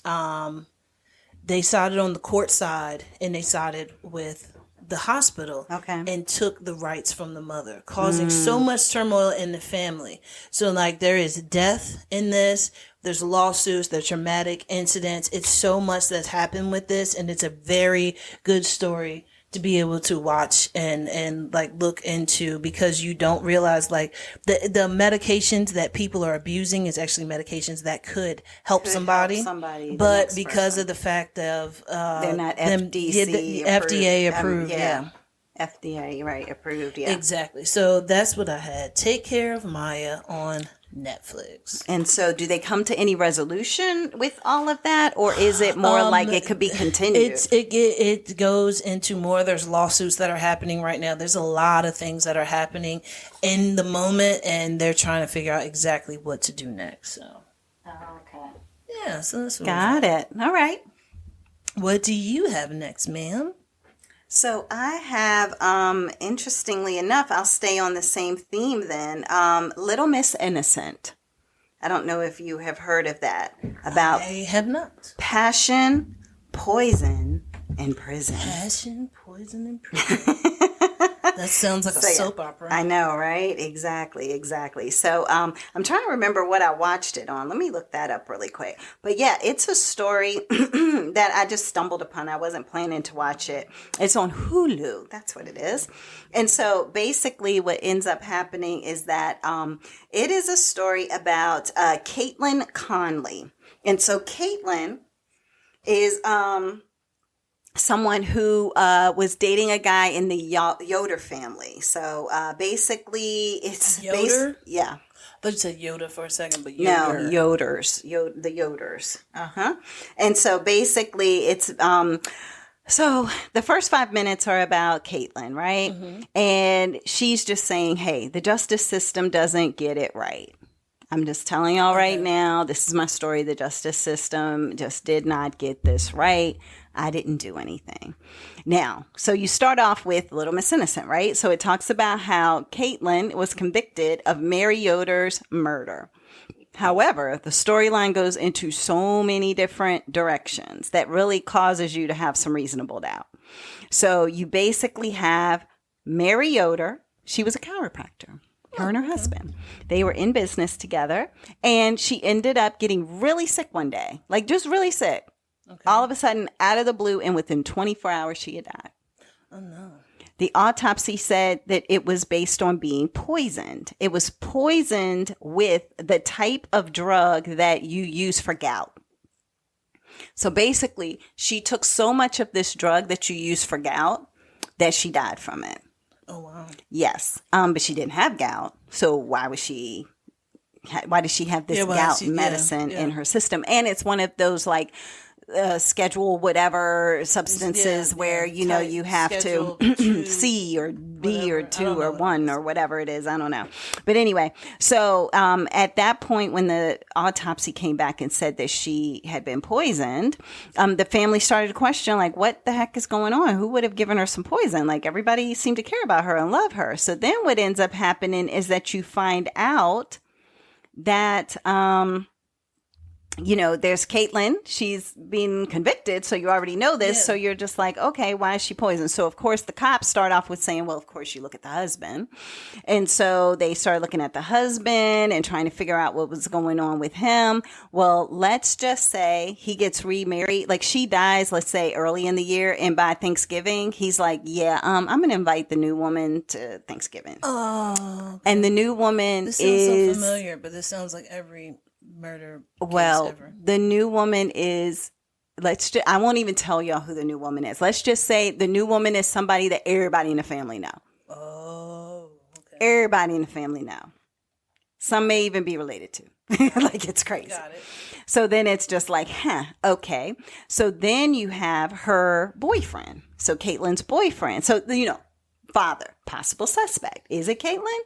they sided on the court side and they sided with the hospital and took the rights from the mother, causing so much turmoil in the family. So like there is death in this. There's lawsuits, there's traumatic incidents. It's so much that's happened with this. And it's a very good story to be able to watch and like look into, because you don't realize like the medications that people are abusing is actually medications that could help somebody, but because of the fact of they're not FDA approved. FDA, right, approved, Exactly. So that's what I had. Take Care of Maya on Netflix. And so do they come to any resolution with all of that, or is it more like it could be continued? It goes into more. There's lawsuits that are happening right now. There's a lot of things that are happening in the moment, and they're trying to figure out exactly what to do next. So yeah, so that's what got it. All right. What do you have next, ma'am? So I have, interestingly enough, I'll stay on the same theme then. Little Miss Innocent. I don't know if you have heard of that. About I have not. Passion, poison, and prison. Passion, poison, and prison. That sounds like a soap opera. I know, right? Exactly. So I'm trying to remember what I watched it on. Let me look that up really quick. But yeah, it's a story that I just stumbled upon. I wasn't planning to watch it. It's on Hulu. That's what it is. And so basically what ends up happening is that it is a story about Caitlin Conley. And so Caitlin is someone who was dating a guy in the Yoder family. So basically, it's Yoder? Yeah. I thought you said Yoda for a second, but No, Yoder. Yoders. The Yoders. And so basically, it's so the first 5 minutes are about Caitlyn, right? And she's just saying, "Hey, the justice system doesn't get it right. I'm just telling y'all right now, this is my story. The justice system just did not get this right. I didn't do anything." Now, so you start off with Little Miss Innocent, right? So it talks about how Caitlyn was convicted of Mary Yoder's murder. However, the storyline goes into so many different directions that really causes you to have some reasonable doubt. So you basically have Mary Yoder. She was a chiropractor. Her and her husband. They were in business together, and she ended up getting really sick one day, like just really sick. All of a sudden, out of the blue, and within 24 hours, she had died. Oh, no. The autopsy said that it was based on being poisoned. It was poisoned with the type of drug that you use for gout. So basically, she took so much of this drug that you use for gout that she died from it. Oh, wow. Yes. But she didn't have gout. So why did she have this gout medicine in her system? And it's one of those like schedule whatever substances where, you know, you have to C or B whatever, or 2 or 1 or whatever it is. I don't know. But anyway, so at that point when the autopsy came back and said that she had been poisoned, the family started to question, like, what the heck is going on? Who would have given her some poison? Like, everybody seemed to care about her and love her. So then what ends up happening is that you find out that you know, there's Caitlyn. She's been convicted, so you already know this. Yeah. So you're just like, okay, why is she poisoned? So, of course, the cops start off with saying, well, of course, you look at the husband. And so they started looking at the husband and trying to figure out what was going on with him. Well, let's just say he gets remarried. Like, she dies, let's say, early in the year. And by Thanksgiving, he's like, yeah, I'm going to invite the new woman to Thanksgiving. Oh. Okay. And the new woman this sounds so familiar, but this sounds like every murder case ever. The new woman is, I won't even tell y'all who the new woman is. Let's just say the new woman is somebody that everybody in the family know. Oh, okay. Everybody in the family know. Some may even be related to. Like, it's crazy. Got it. So then it's just like, okay. So then you have her boyfriend. So Caitlyn's boyfriend. So, you know, father, possible suspect. Is it Caitlyn?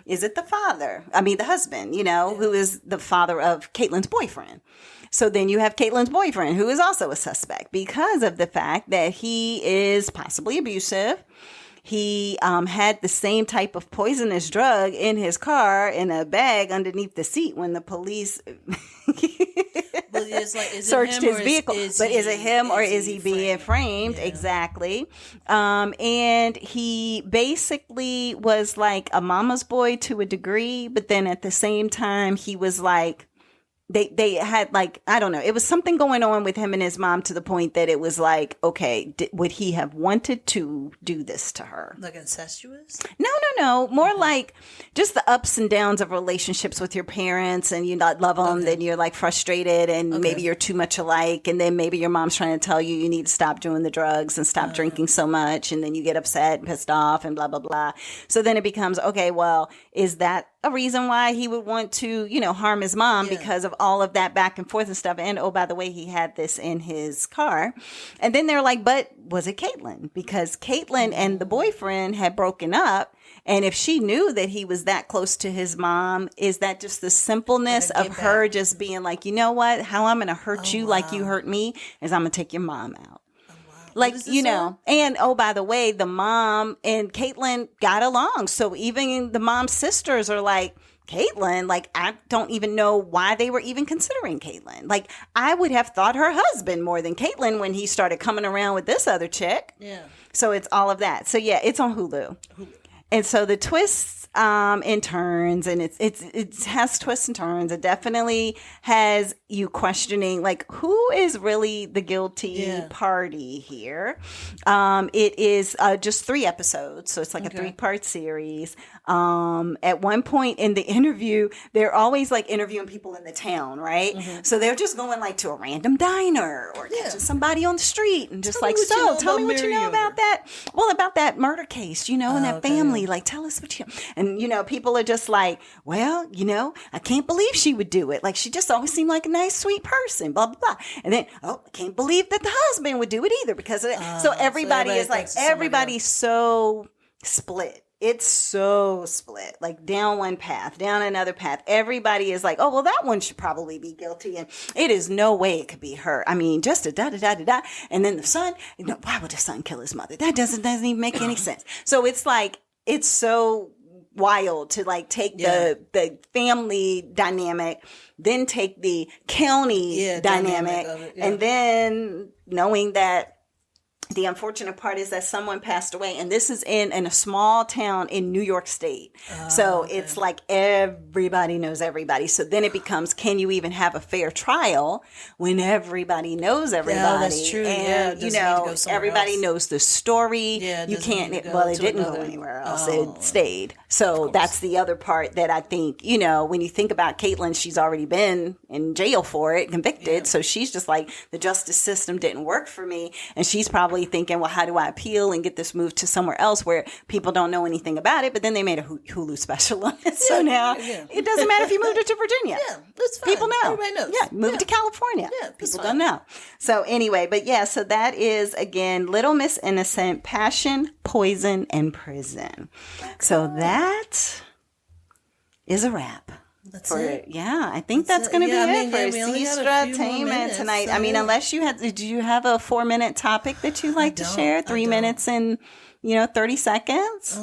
Is it the father? I mean, the husband, you know, who is the father of Caitlyn's boyfriend. So then you have Caitlyn's boyfriend, who is also a suspect because of the fact that he is possibly abusive. He had the same type of poisonous drug in his car in a bag underneath the seat when the police searched his vehicle. But is it him or is he being framed? Yeah. Exactly. And he basically was like a mama's boy to a degree, but then at the same time, he was like, they had like, I don't know, it was something going on with him and his mom to the point that it was like, okay, would he have wanted to do this to her? Like incestuous? No. More like just the ups and downs of relationships with your parents, and you not love them, then you're like frustrated, and maybe you're too much alike, and then maybe your mom's trying to tell you you need to stop doing the drugs and stop drinking so much, and then you get upset and pissed off and blah, blah, blah. So then it becomes, okay, well, is that a reason why he would want to, you know, harm his mom because of all of that back and forth and stuff? And oh, by the way, he had this in his car. And then they're like, but was it Caitlyn? Because Caitlyn and the boyfriend had broken up. And if she knew that he was that close to his mom, is that just the simpleness of her just being like, you know what, how I'm going to hurt you like you hurt me is I'm going to take your mom out. Like, you know, and oh, by the way, the mom and Caitlyn got along. So even the mom's sisters are like, Caitlyn, like, I don't even know why they were even considering Caitlyn. Like, I would have thought her husband more than Caitlyn when he started coming around with this other chick. Yeah. So it's all of that. So yeah, it's on Hulu. And so the twists in turns, and it has twists and turns. It definitely has you questioning, like, who is really the guilty party here. It is just 3 episodes, so it's like a 3-part series. At one point in the interview, they're always like interviewing people in the town, right? So they're just going like to a random diner or catching somebody on the street and just tell me what you know about that. Well, about that murder case, and that family. Like, tell us what you know. And, people are just like, well, I can't believe she would do it. Like, she just always seemed like a nice, sweet person, blah, blah, blah. And then, I can't believe that the husband would do it either because of that. So everybody is like, everybody's so split. It's so split, like down one path, down another path. Everybody is like, oh, well, that one should probably be guilty. And it is no way it could be her. I mean, just a da-da-da-da-da. And then the son, why would the son kill his mother? That doesn't even make any sense. So it's like, it's so wild to like take the family dynamic, then take the county dynamic of it, and then knowing that the unfortunate part is that someone passed away, and this is in a small town in New York State. So it's like everybody knows everybody. So then it becomes, can you even have a fair trial when everybody knows everybody? Yeah, that's true. And, everybody knows the story. Yeah, you can't, it didn't go anywhere else. It stayed. So that's the other part that I think, when you think about Caitlyn, she's already been in jail for it, convicted. Yeah. So she's just like, the justice system didn't work for me. And she's probably thinking, well, how do I appeal and get this moved to somewhere else where people don't know anything about it? But then they made a Hulu special on it. So now it doesn't matter if you moved it to Virginia. Yeah, that's fine. People know. Everybody knows. Yeah, move it to California. Yeah, people don't know. So anyway, but yeah, so that is, again, Little Miss Innocent, Passion, Poison, and Prison. So that is a wrap. That's it. Yeah, I think that's going to be it for Sestra-Tainment tonight. So. I mean, unless did you have a 4-minute topic that you'd like to share? 3 minutes and 30 seconds?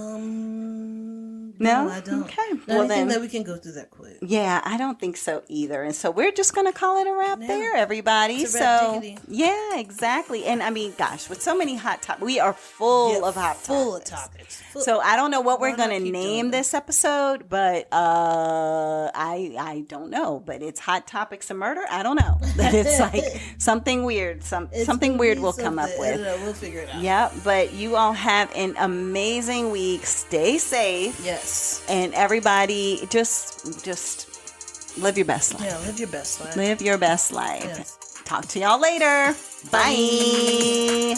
No, I don't. Okay. Well, then that we can go through that quick. Yeah, I don't think so either. And so we're just going to call it a wrap there, everybody. It's a wrap, yeah, exactly. And I mean, gosh, with so many hot topics, we are full of hot topics. So I don't know what we're going to name this episode, but I don't know. But it's Hot Topics of Murder. I don't know. But it's like something weird. Something weird we'll come up with. We'll figure it out. Yeah, but you all have an amazing week. Stay safe. Yes. And everybody, just live your best life. Yeah, live your best life. Live your best life. Yes. Talk to y'all later. Bye.